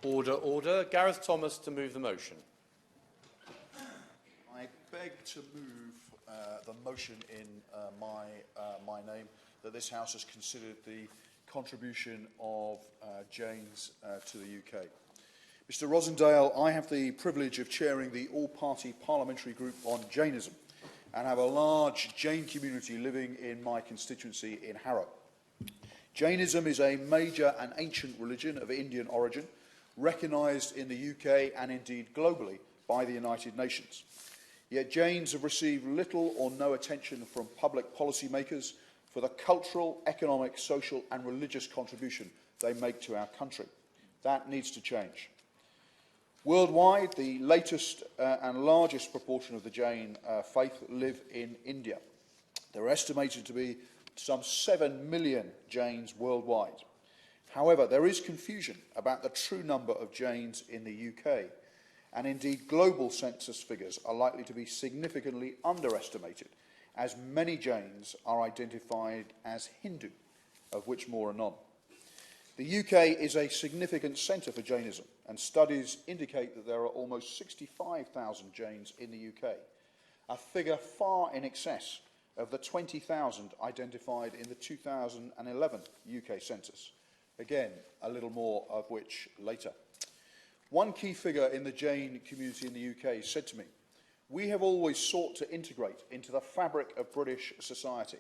Order, order. Gareth Thomas to move the motion. I beg to move the motion in my name that this House has considered the contribution of Jains to the UK. Mr Rosendale, I have the privilege of chairing the all-party parliamentary group on Jainism and have a large Jain community living in my constituency in Harrow. Jainism is a major and ancient religion of Indian origin, recognised in the UK and indeed globally by the United Nations. Yet Jains have received little or no attention from public policymakers for the cultural, economic, social and religious contribution they make to our country. That needs to change. Worldwide, the latest and largest proportion of the Jain faith live in India. There are estimated to be some 7 million Jains worldwide. However, there is confusion about the true number of Jains in the UK, and indeed global census figures are likely to be significantly underestimated, as many Jains are identified as Hindu, of which more anon. The UK is a significant centre for Jainism, and studies indicate that there are almost 65,000 Jains in the UK, a figure far in excess of the 20,000 identified in the 2011 UK census. Again, a little more of which later. One key figure in the Jain community in the UK said to me, "We have always sought to integrate into the fabric of British society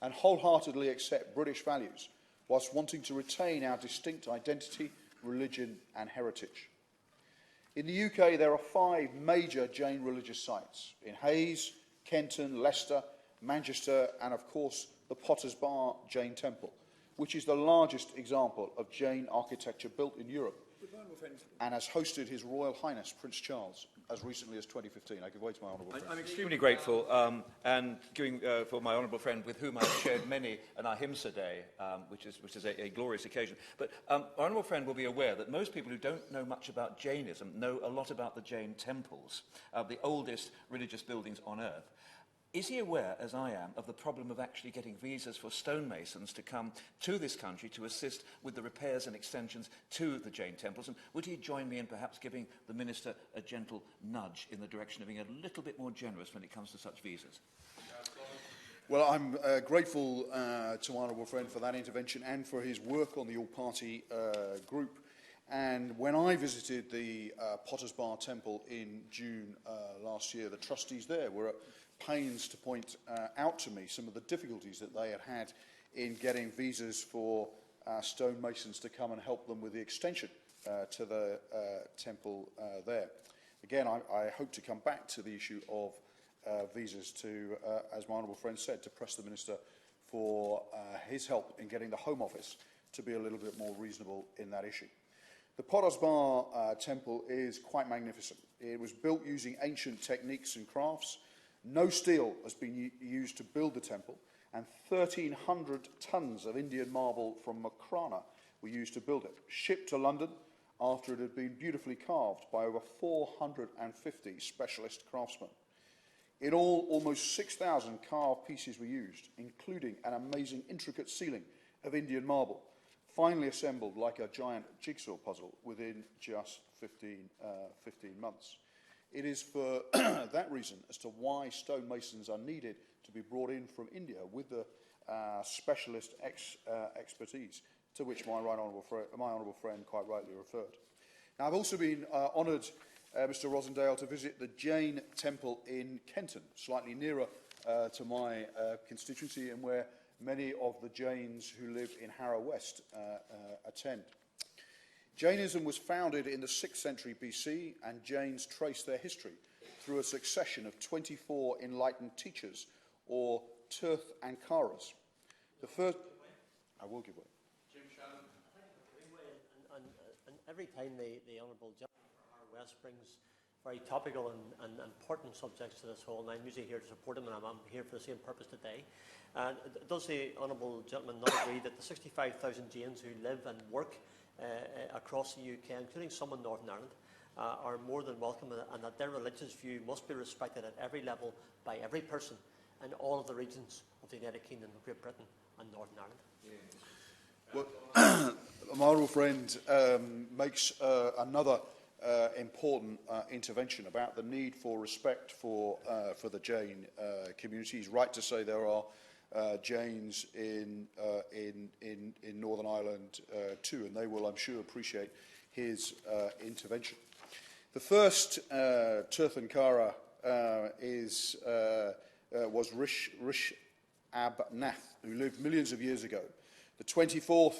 and wholeheartedly accept British values whilst wanting to retain our distinct identity, religion and heritage." In the UK, there are 5 major Jain religious sites in Hayes, Kenton, Leicester, Manchester and, of course, the Potter's Bar Jain Temple, which is the largest example of Jain architecture built in Europe and has hosted His Royal Highness Prince Charles as recently as 2015. I give way to my honourable friend. I'm extremely grateful and giving for my honourable friend with whom I've shared many an Ahimsa Day, which is a glorious occasion. But our honourable friend will be aware that most people who don't know much about Jainism know a lot about the Jain temples, the oldest religious buildings on earth. Is he aware, as I am, of the problem of actually getting visas for stonemasons to come to this country to assist with the repairs and extensions to the Jain temples? And would he join me in perhaps giving the Minister a gentle nudge in the direction of being a little bit more generous when it comes to such visas? Well, I'm grateful to my honourable friend for that intervention and for his work on the all-party group. And when I visited the Potter's Bar Temple in June last year, the trustees there were at pains to point out to me some of the difficulties that they had had in getting visas for stonemasons to come and help them with the extension to the temple there. Again, I hope to come back to the issue of visas to, as my honourable friend said, to press the Minister for his help in getting the Home Office to be a little bit more reasonable in that issue. The Potter's Bar Temple is quite magnificent. It was built using ancient techniques and crafts. No steel has been used to build the temple, and 1,300 tonnes of Indian marble from Makrana were used to build it, shipped to London after it had been beautifully carved by over 450 specialist craftsmen. In all, almost 6,000 carved pieces were used, including an amazing intricate ceiling of Indian marble, finally assembled like a giant jigsaw puzzle within just 15 months. It is for that reason as to why stonemasons are needed to be brought in from India with the specialist expertise to which my honourable friend quite rightly referred. Now, I've also been honoured, Mr Rosendale, to visit the Jain Temple in Kenton, slightly nearer to my constituency and where many of the Jains who live in Harrow West attend. Jainism was founded in the 6th century BC, and Jains trace their history through a succession of 24 enlightened teachers, or Tirth Ankaras. The first... I will give way. And every time the Honourable Gentleman for Harrow West brings very topical and important subjects to this hall, and I'm usually here to support him, and I'm here for the same purpose today. Does the Honourable Gentleman not agree that the 65,000 Jains who live and work across the UK, including some in Northern Ireland, are more than welcome, and that their religious view must be respected at every level by every person in all of the regions of the United Kingdom, Great Britain and Northern Ireland? Well, my honourable friend makes another important intervention about the need for respect for the Jain community. He's right to say there are Jains in Northern Ireland too, and they will, I'm sure, appreciate his intervention. The first Tirthankara was Rish Abnath, who lived millions of years ago. The 24th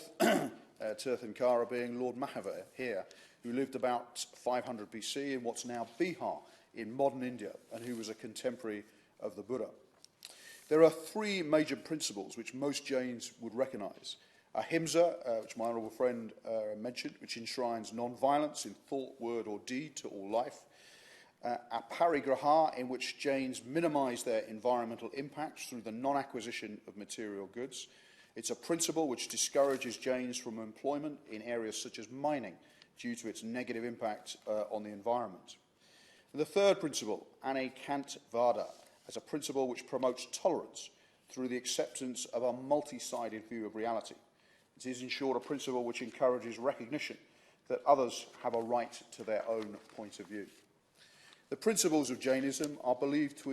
Tirthankara being Lord Mahavir here, who lived about 500 BC in what's now Bihar in modern India, and who was a contemporary of the Buddha. There are three major principles which most Jains would recognise. Ahimsa, which my honourable friend mentioned, which enshrines non-violence in thought, word or deed to all life. Aparigraha, in which Jains minimise their environmental impacts through the non-acquisition of material goods. It's a principle which discourages Jains from employment in areas such as mining due to its negative impact on the environment. And the third principle, Anekant-vada, as a principle which promotes tolerance through the acceptance of a multi-sided view of reality. It is, in short, a principle which encourages recognition that others have a right to their own point of view. The principles of Jainism are believed to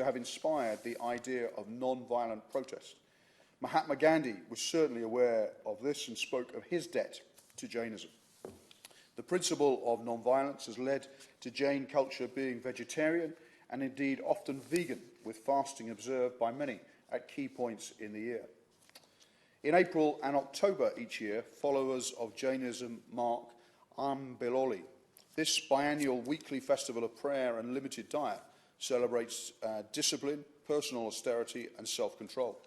have inspired the idea of non-violent protest. Mahatma Gandhi was certainly aware of this and spoke of his debt to Jainism. The principle of non-violence has led to Jain culture being vegetarian and indeed often vegan, with fasting observed by many at key points in the year. In April and October each year, followers of Jainism mark Ambiloli. This biannual weekly festival of prayer and limited diet celebrates discipline, personal austerity and self-control.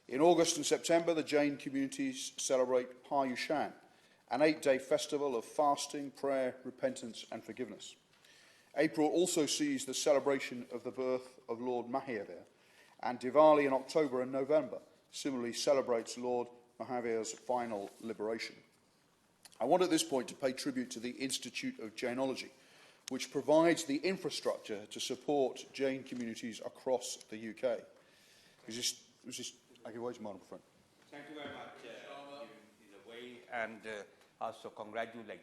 In August and September, the Jain communities celebrate Paryushan, an 8-day festival of fasting, prayer, repentance and forgiveness. April also sees the celebration of the birth of Lord Mahavir, and Diwali in October and November similarly celebrates Lord Mahavir's final liberation. I want at this point to pay tribute to the Institute of Jainology, which provides the infrastructure to support Jain communities across the UK. Thank you very much, in a way, and also congratulate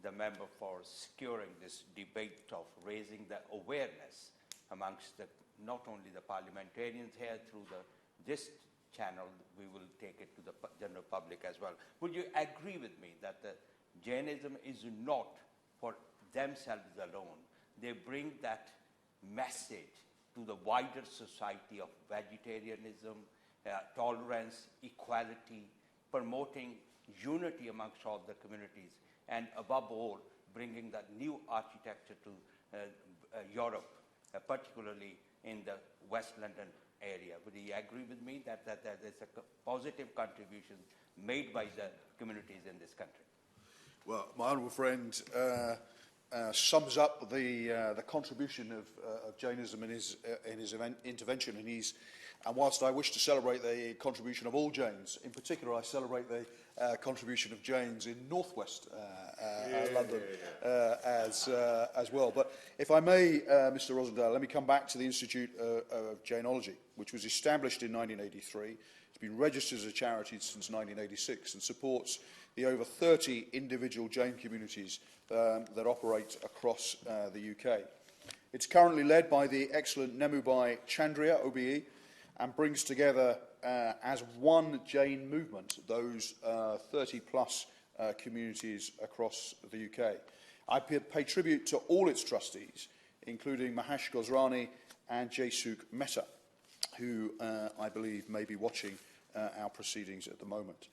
the member for securing this debate of raising the awareness amongst not only the parliamentarians here through this channel, we will take it to the general public as well. Would you agree with me that the Jainism is not for themselves alone? They bring that message to the wider society of vegetarianism, tolerance, equality, promoting unity amongst all the communities, and above all, bringing that new architecture to Europe, particularly in the West London area. Would you agree with me that there's a positive contribution made by the communities in this country? Well, my honourable friend sums up the contribution of Jainism in his intervention, and whilst I wish to celebrate the contribution of all Jains, in particular I celebrate the contribution of Jains in northwest London as well. But if I may, Mr. Rosendale, let me come back to the Institute of Jainology, which was established in 1983. It's been registered as a charity since 1986 and supports the over 30 individual Jain communities that operate across the UK. It's currently led by the excellent Nemubai Chandria, OBE, and brings together as one Jain movement those 30-plus communities across the UK. I pay tribute to all its trustees, including Mahesh Gosrani and Jaisuk Mehta, who I believe may be watching our proceedings at the moment.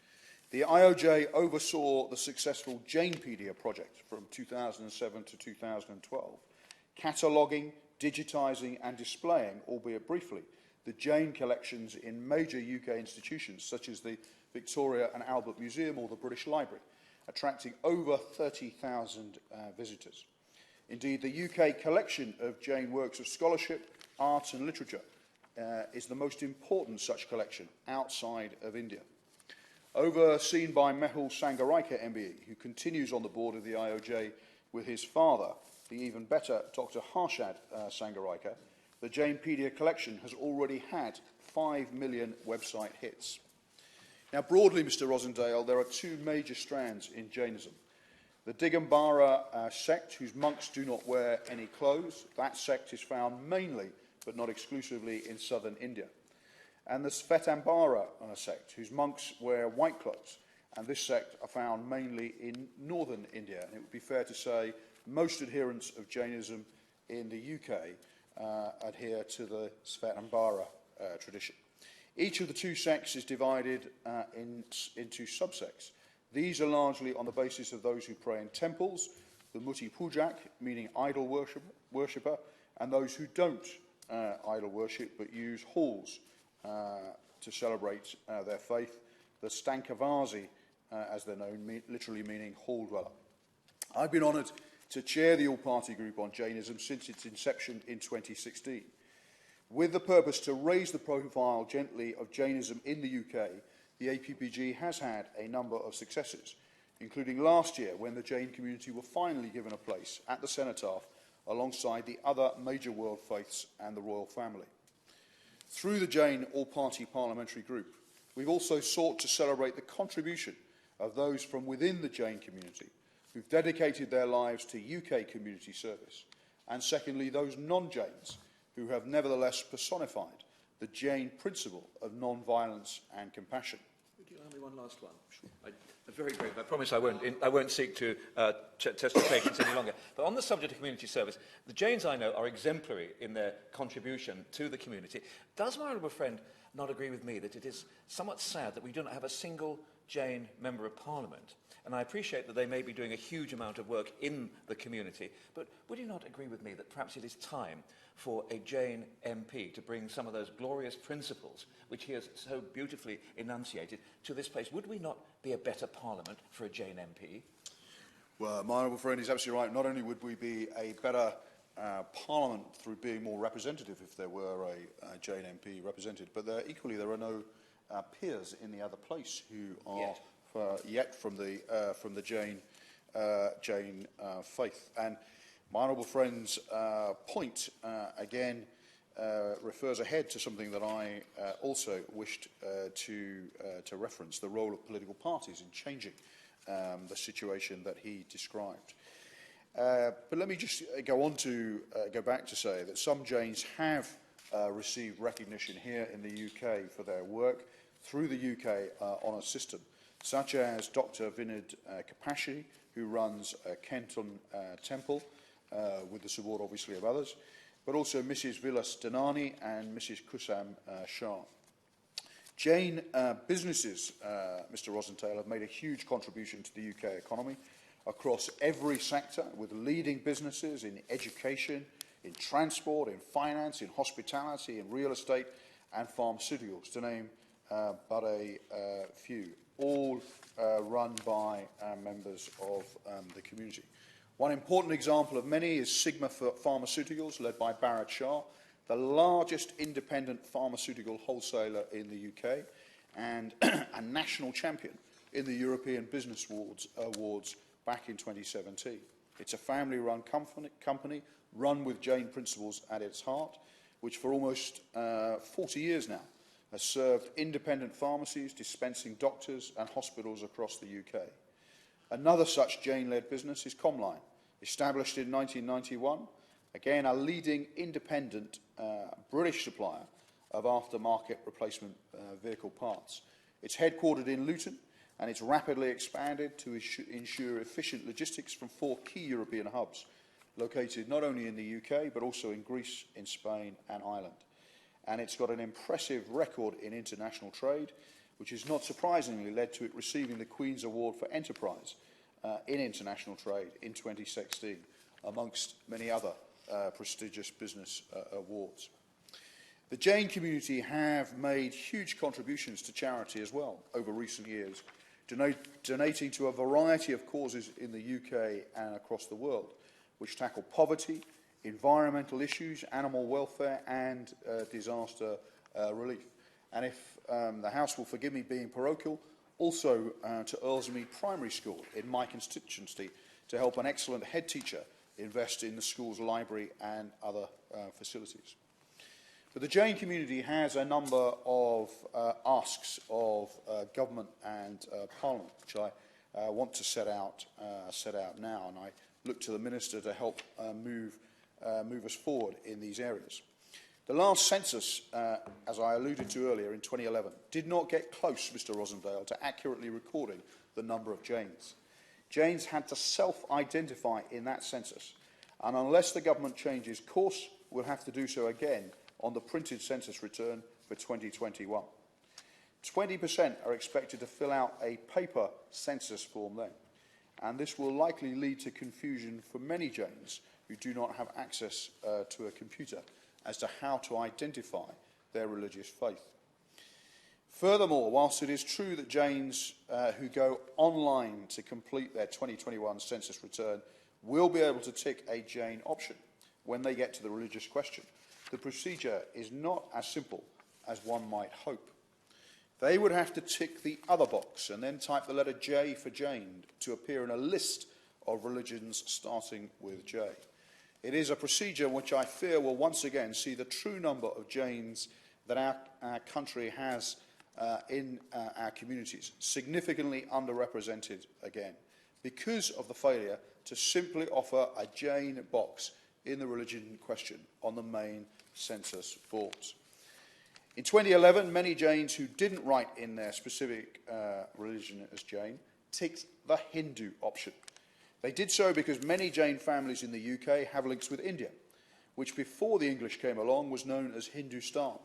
The IOJ oversaw the successful Jainpedia project from 2007 to 2012, cataloguing, digitising and displaying, albeit briefly, the Jain collections in major UK institutions such as the Victoria and Albert Museum or the British Library, attracting over 30,000 visitors. Indeed, the UK collection of Jain works of scholarship, art and literature is the most important such collection outside of India. Overseen by Mehul Sangaraika MBE, who continues on the board of the IOJ with his father, the even better Dr. Harshad Sangaraika, the Jainpedia collection has already had 5 million website hits. Now, broadly, Mr. Rosendale, there are two major strands in Jainism. The Digambara sect, whose monks do not wear any clothes. That sect is found mainly, but not exclusively, in southern India. And the Svetambara sect, whose monks wear white clothes. And this sect are found mainly in northern India. And it would be fair to say most adherents of Jainism in the UK adhere to the Svetambara tradition. Each of the two sects is divided into subsects. These are largely on the basis of those who pray in temples, the Muti Pujak, meaning idol worshipper, and those who don't idol worship but use halls to celebrate their faith, the Stankavasi, as they're known, literally meaning hall dweller. I've been honoured to chair the all-party group on Jainism since its inception in 2016. With the purpose to raise the profile gently of Jainism in the UK, the APPG has had a number of successes, including last year when the Jain community were finally given a place at the cenotaph alongside the other major world faiths and the royal family. Through the Jain all-party parliamentary group, we've also sought to celebrate the contribution of those from within the Jain community who've dedicated their lives to UK community service, and secondly, those non-Jains who have nevertheless personified the Jain principle of non-violence and compassion. Would you allow me one last one? Sure. Very brief. I promise I won't seek to test your patience any longer. But on the subject of community service, the Jains I know are exemplary in their contribution to the community. Does my honourable friend not agree with me that it is somewhat sad that we do not have a single Jain Member of Parliament? And I appreciate that they may be doing a huge amount of work in the community, but would you not agree with me that perhaps it is time for a Jain MP to bring some of those glorious principles, which he has so beautifully enunciated, to this place? Would we not be a better Parliament for a Jain MP? Well, my honourable friend is absolutely right. Not only would we be a better Parliament through being more representative if there were a Jain MP represented, but equally there are no peers in the other place who are yet from the Jain faith. And my honourable friend's point again refers ahead to something that I also wished to reference: the role of political parties in changing the situation that he described. But let me just go back to say that some Jains have received recognition here in the UK for their work through the UK honour system, such as Dr. Vinod Kapashi, who runs Kenton Temple, with the support, obviously, of others, but also Mrs. Vilas Danani and Mrs. Kusam Shah. Jain businesses, Mr. Rosenthal, have made a huge contribution to the UK economy across every sector, with leading businesses in education, in transport, in finance, in hospitality, in real estate and pharmaceuticals, to name but a few, all run by members of the community. One important example of many is Sigma Pharmaceuticals, led by Bharat Shah, the largest independent pharmaceutical wholesaler in the UK and a national champion in the European Business Awards back in 2017. It's a family-run company run with Jain principles at its heart, which for almost 40 years now has served independent pharmacies, dispensing doctors and hospitals across the UK. Another such Jain-led business is Comline, established in 1991, again a leading independent British supplier of aftermarket replacement vehicle parts. It's headquartered in Luton, and it's rapidly expanded to ensure efficient logistics from 4 key European hubs, located not only in the UK, but also in Greece, in Spain and Ireland. And it's got an impressive record in international trade, which has not surprisingly led to it receiving the Queen's Award for Enterprise in international trade in 2016, amongst many other prestigious business awards. The Jain community have made huge contributions to charity as well over recent years, donating to a variety of causes in the UK and across the world, which tackle poverty, environmental issues, animal welfare and disaster relief. And if the House will forgive me being parochial, also to Earlsmead Primary School in my constituency to help an excellent head teacher invest in the school's library and other facilities. But the Jain community has a number of asks of government and Parliament, which I want to set out now, and I look to the Minister to help move us forward in these areas. The last census, as I alluded to earlier, in 2011, did not get close, Mr Rosendale, to accurately recording the number of Jains. Jains had to self-identify in that census, and unless the government changes course, we'll have to do so again on the printed census return for 2021. 20% are expected to fill out a paper census form then, and this will likely lead to confusion for many Jains who do not have access to a computer as to how to identify their religious faith. Furthermore, whilst it is true that Jains who go online to complete their 2021 census return will be able to tick a Jain option when they get to the religious question, the procedure is not as simple as one might hope. They would have to tick the other box and then type the letter J for Jain to appear in a list of religions starting with J. It is a procedure which I fear will once again see the true number of Jains that our country has in our communities significantly underrepresented again, because of the failure to simply offer a Jain box in the religion question on the main census forms. In 2011, many Jains who didn't write in their specific religion as Jain ticked the Hindu option. They did so because many Jain families in the UK have links with India, which before the English came along was known as Hindustan.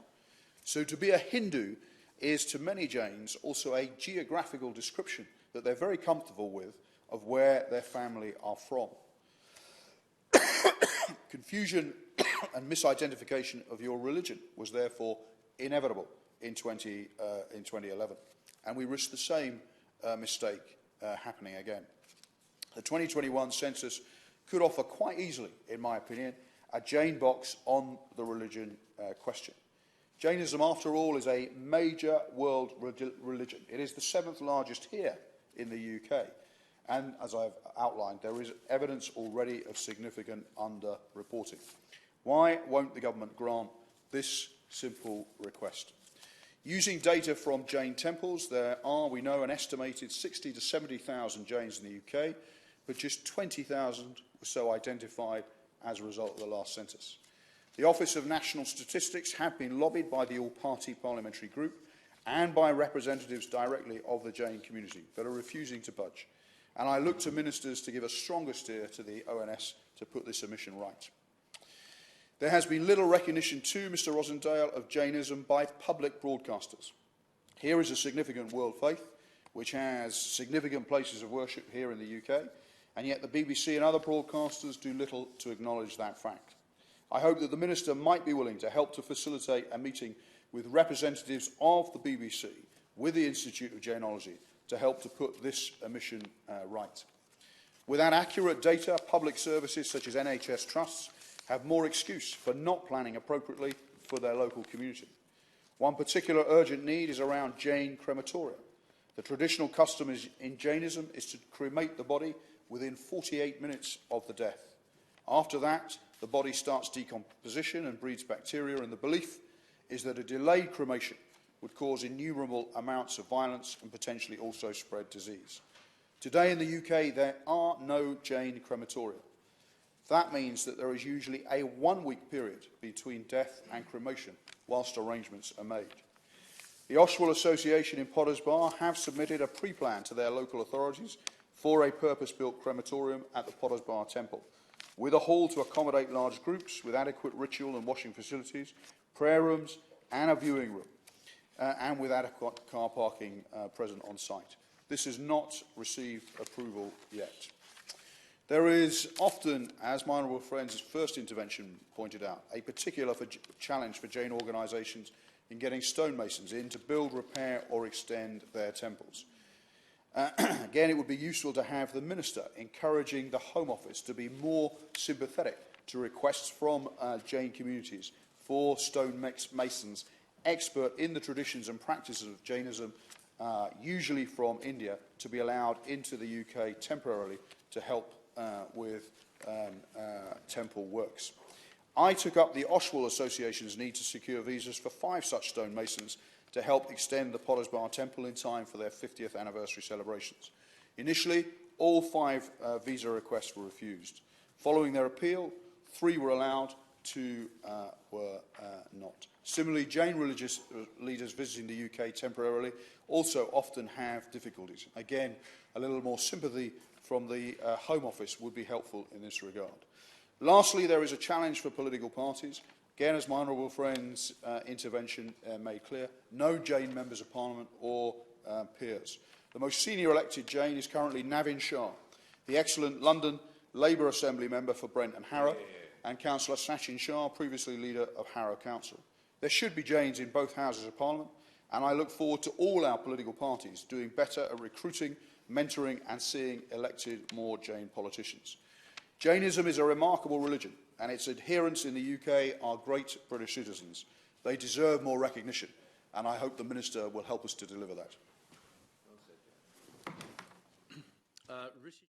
So to be a Hindu is to many Jains also a geographical description that they're very comfortable with of where their family are from. Confusion and misidentification of your religion was therefore inevitable in 2011, and we risk the same mistake happening again. The 2021 census could offer quite easily, in my opinion, a Jain box on the religion question. Jainism, after all, is a major world religion. It is the 7th largest here in the UK. And as I've outlined, there is evidence already of significant underreporting. Why won't the government grant this simple request? Using data from Jain temples, there are, we know, an estimated 60 to 70,000 Jains in the UK, but just 20,000 were so identified as a result of the last census. The Office of National Statistics have been lobbied by the all-party parliamentary group and by representatives directly of the Jain community, but are refusing to budge. And I look to ministers to give a stronger steer to the ONS to put this omission right. There has been little recognition too, Mr Rosendale, of Jainism by public broadcasters. Here is a significant world faith, which has significant places of worship here in the UK, and yet the BBC and other broadcasters do little to acknowledge that fact. I hope that the Minister might be willing to help to facilitate a meeting with representatives of the BBC with the Institute of Jainology to help to put this omission right. Without accurate data, public services such as NHS trusts have more excuse for not planning appropriately for their local community. One particular urgent need is around Jain crematoria. The traditional custom in Jainism is to cremate the body within 48 minutes of the death. After that, the body starts decomposition and breeds bacteria, and the belief is that a delayed cremation would cause innumerable amounts of violence and potentially also spread disease. Today in the UK, there are no Jain crematoria. That means that there is usually a 1-week period between death and cremation whilst arrangements are made. The Oswald Association in Potters Bar have submitted a pre-plan to their local authorities for a purpose-built crematorium at the Potters Bar Temple, with a hall to accommodate large groups, with adequate ritual and washing facilities, prayer rooms and a viewing room, and with adequate car parking present on site. This has not received approval yet. There is often, as my honourable friend's first intervention pointed out, a particular challenge for Jain organisations in getting stonemasons in to build, repair or extend their temples. Again, it would be useful to have the Minister encouraging the Home Office to be more sympathetic to requests from Jain communities for stonemasons expert in the traditions and practices of Jainism, usually from India, to be allowed into the UK temporarily to help with temple works. I took up the Oshwell Association's need to secure visas for 5 such stonemasons to help extend the Potter's Bar Temple in time for their 50th anniversary celebrations. Initially, all 5 visa requests were refused. Following their appeal, 3 were allowed, 2 were not. Similarly, Jain religious leaders visiting the UK temporarily also often have difficulties. Again, a little more sympathy from the Home Office would be helpful in this regard. Lastly, there is a challenge for political parties. Again, as my honourable friend's intervention made clear, no Jain members of Parliament or peers. The most senior elected Jain is currently Navin Shah, the excellent London Labour Assembly member for Brent and Harrow, and Councillor Sachin Shah, previously leader of Harrow Council. There should be Jains in both houses of Parliament, and I look forward to all our political parties doing better at recruiting, mentoring and seeing elected more Jain politicians. Jainism is a remarkable religion, and its adherents in the UK are great British citizens. They deserve more recognition, and I hope the Minister will help us to deliver that. Rishi